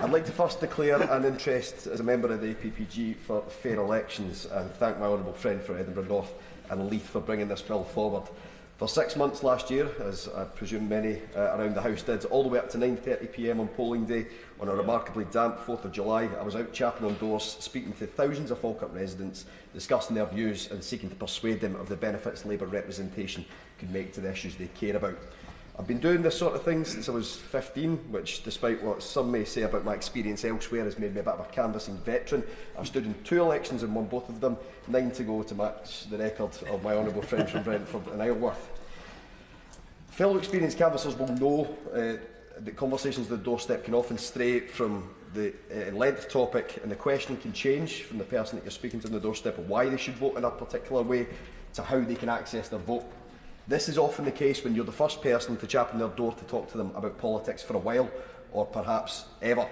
I'd like to first declare an interest as a member of the APPG for fair elections and thank my honourable friend for Edinburgh North and Leith for bringing this bill forward. For 6 months last year, as I presume many around the House did, all the way up to 9:30 p.m. on polling day on a remarkably damp 4th of July, I was out chapping on doors, speaking to thousands of Falkirk residents, discussing their views and seeking to persuade them of the benefits Labour representation could make to the issues they care about. I've been doing this sort of thing since I was 15, which, despite what some may say about my experience elsewhere, has made me a bit of a canvassing veteran. I've stood in 2 elections and won both of them, 9 to go to match the record of my honourable friend from Brentford and Isleworth. Fellow experienced canvassers will know that conversations at the doorstep can often stray from the length topic, and the question can change from the person that you're speaking to on the doorstep of why they should vote in a particular way to how they can access their vote. This is often the case when you're the first person to chap on their door to talk to them about politics for a while, or perhaps ever.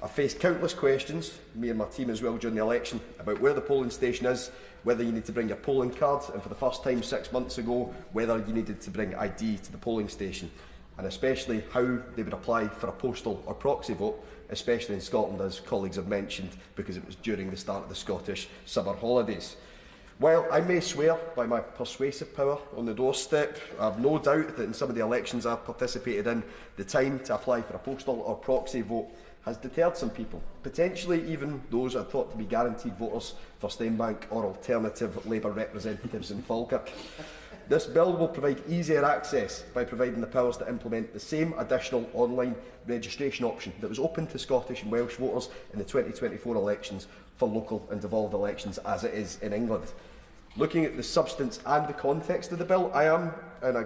I've faced countless questions, me and my team as well, during the election, about where the polling station is, whether you need to bring your polling card, and for the first time 6 months ago, whether you needed to bring ID to the polling station, and especially how they would apply for a postal or proxy vote, especially in Scotland, as colleagues have mentioned, because it was during the start of the Scottish summer holidays. While I may swear by my persuasive power on the doorstep, I have no doubt that in some of the elections I've participated in, the time to apply for a postal or proxy vote has deterred some people, potentially even those I thought to be guaranteed voters for Stainbank or alternative Labour representatives in Falkirk. This bill will provide easier access by providing the powers to implement the same additional online registration option that was open to Scottish and Welsh voters in the 2024 elections for local and devolved elections as it is in England. Looking at the substance and the context of the bill, I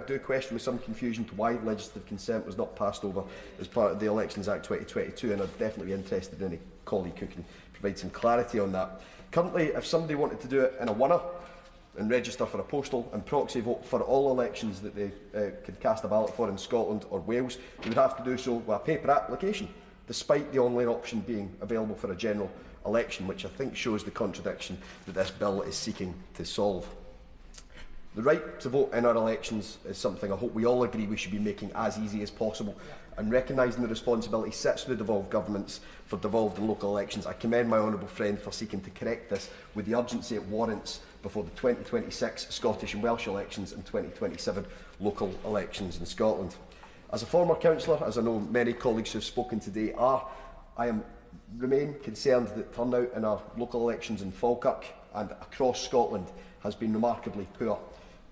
do question with some confusion to why legislative consent was not passed over as part of the Elections Act 2022, and I'd definitely be interested in any colleague who can provide some clarity on that. Currently, if somebody wanted to do it in a winner and register for a postal and proxy vote for all elections that they could cast a ballot for in Scotland or Wales, they would have to do so with a paper application, despite the online option being available for a general election, which I think shows the contradiction that this bill is seeking to solve. The right to vote in our elections is something I hope we all agree we should be making as easy as possible, and recognising the responsibility sits with the devolved governments for devolved and local elections. I commend my honourable friend for seeking to correct this with the urgency it warrants before the 2026 Scottish and Welsh elections and 2027 local elections in Scotland. As a former councillor, as I know many colleagues who have spoken today are, I remain concerned that turnout in our local elections in Falkirk and across Scotland has been remarkably poor.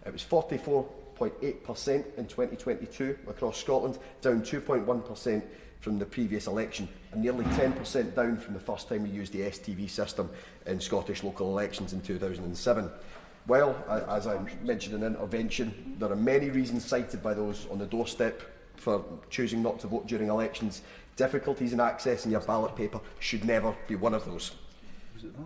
It was 44.8% in 2022 across Scotland, down 2.1% from the previous election, and nearly 10% down from the first time we used the STV system in Scottish local elections in 2007. Well, as I mentioned in intervention, there are many reasons cited by those on the doorstep for choosing not to vote during elections. Difficulties in accessing your ballot paper should never be one of those.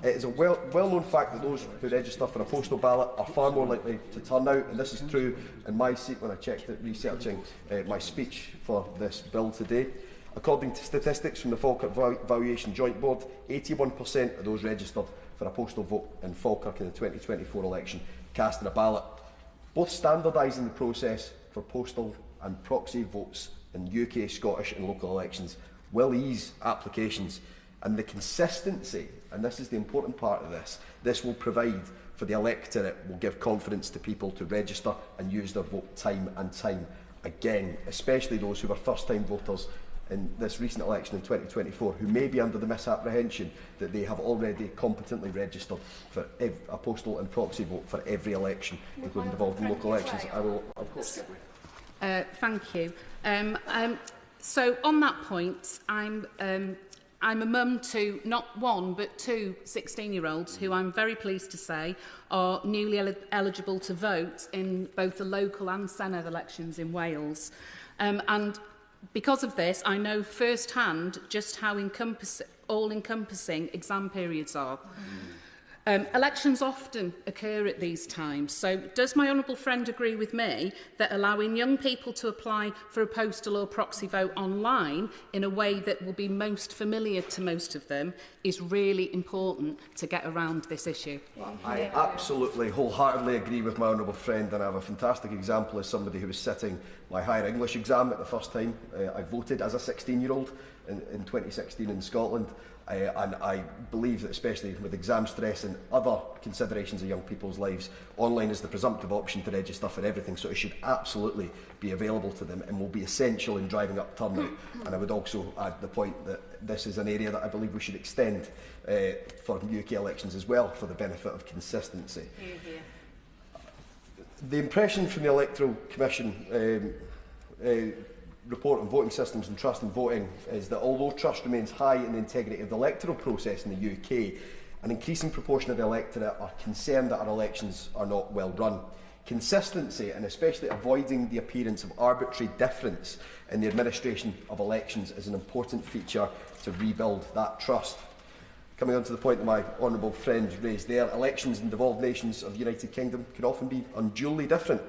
It is a well-known fact that those who register for a postal ballot are far more likely to turn out, and this is true in my seat when I checked it researching my speech for this bill today. According to statistics from the Falkirk Valuation Joint Board, 81% of those registered for a postal vote in Falkirk in the 2024 election cast in a ballot. Both standardising the process for postal and proxy votes in UK, Scottish and local elections will ease applications, and the consistency, and this is the important part of this will provide for the electorate, will give confidence to people to register and use their vote time and time again, especially those who were first-time voters in this recent election in 2024, who may be under the misapprehension that they have already competently registered for a postal and proxy vote for every election, including devolved and local elections. I will, of course, thank you. So on that point, I'm a mum to not one but 2 16-year-olds who I'm very pleased to say are newly eligible to vote in both the local and Senedd elections in Wales. And because of this, I know firsthand just how all-encompassing exam periods are. Elections often occur at these times, so does my honourable friend agree with me that allowing young people to apply for a postal or proxy vote online in a way that will be most familiar to most of them is really important to get around this issue? I absolutely wholeheartedly agree with my honourable friend, and I have a fantastic example as somebody who was sitting my higher English exam at the first time I voted as a 16-year-old in 2016 in Scotland. And I believe that, especially with exam stress and other considerations of young people's lives, online is the presumptive option to register for everything, so it should absolutely be available to them and will be essential in driving up turnout. And I would also add the point that this is an area that I believe we should extend for UK elections as well, for the benefit of consistency. The impression from the Electoral Commission report on voting systems and trust in voting is that although trust remains high in the integrity of the electoral process in the UK, an increasing proportion of the electorate are concerned that our elections are not well run. Consistency, and especially avoiding the appearance of arbitrary difference in the administration of elections, is an important feature to rebuild that trust. Coming on to the point that my honourable friend raised there, elections in devolved nations of the United Kingdom can often be unduly different.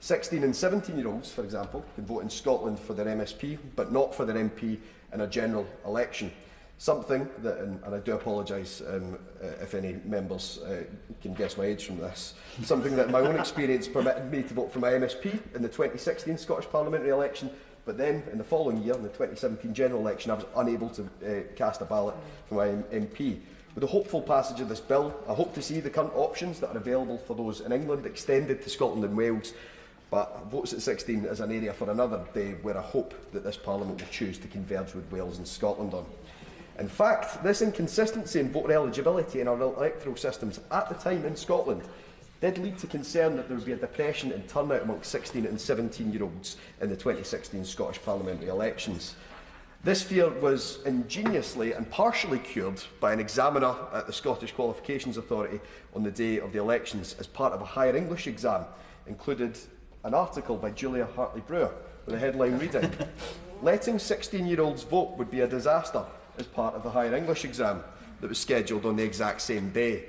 16 and 17-year-olds, for example, can vote in Scotland for their MSP, but not for their MP in a general election. Something that, and I do apologise if any members can guess my age from this, something that my own experience permitted me to vote for my MSP in the 2016 Scottish parliamentary election, but then in the following year, in the 2017 general election, I was unable to cast a ballot for my MP. With the hopeful passage of this bill, I hope to see the current options that are available for those in England extended to Scotland and Wales. But votes at 16 is an area for another day where I hope that this Parliament will choose to converge with Wales and Scotland on. In fact, this inconsistency in voter eligibility in our electoral systems at the time in Scotland did lead to concern that there would be a depression in turnout amongst 16 and 17-year-olds in the 2016 Scottish parliamentary elections. This fear was ingeniously and partially cured by an examiner at the Scottish Qualifications Authority on the day of the elections as part of a higher English exam, included an article by Julia Hartley-Brewer with a headline reading, "Letting 16-year-olds vote would be a disaster," as part of the higher English exam that was scheduled on the exact same day.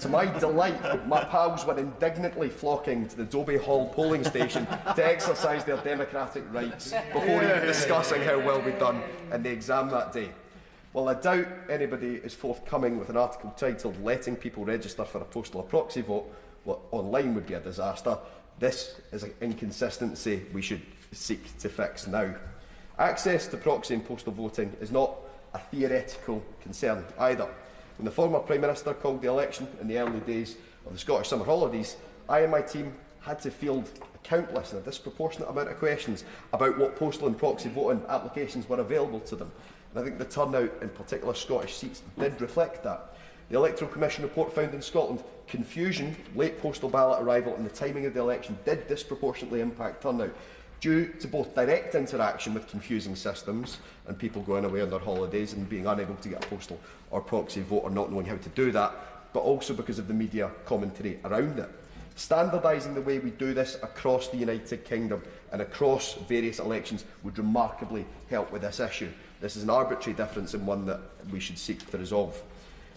To my delight, my pals were indignantly flocking to the Dobie Hall polling station to exercise their democratic rights before even discussing how well we'd done in the exam that day. While I doubt anybody is forthcoming with an article titled "Letting people register for a postal or proxy vote online would be a disaster," this is an inconsistency we should seek to fix now. Access to proxy and postal voting is not a theoretical concern either. When the former Prime Minister called the election in the early days of the Scottish summer holidays, I and my team had to field a countless and a disproportionate amount of questions about what postal and proxy voting applications were available to them. And I think the turnout in particular Scottish seats did reflect that. The Electoral Commission report found in Scotland confusion, late postal ballot arrival and the timing of the election did disproportionately impact turnout, due to both direct interaction with confusing systems and people going away on their holidays and being unable to get a postal or proxy vote or not knowing how to do that, but also because of the media commentary around it. Standardising the way we do this across the United Kingdom and across various elections would remarkably help with this issue. This is an arbitrary difference and one that we should seek to resolve.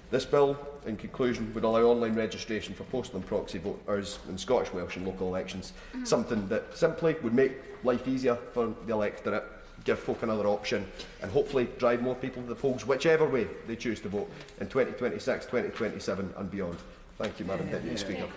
This bill, in conclusion, would allow online registration for postal and proxy voters in Scottish, Welsh and local elections, something that simply would make life easier for the electorate, give folk another option and hopefully drive more people to the polls, whichever way they choose to vote in 2026, 2027 and beyond. Thank you, Madam Deputy Speaker.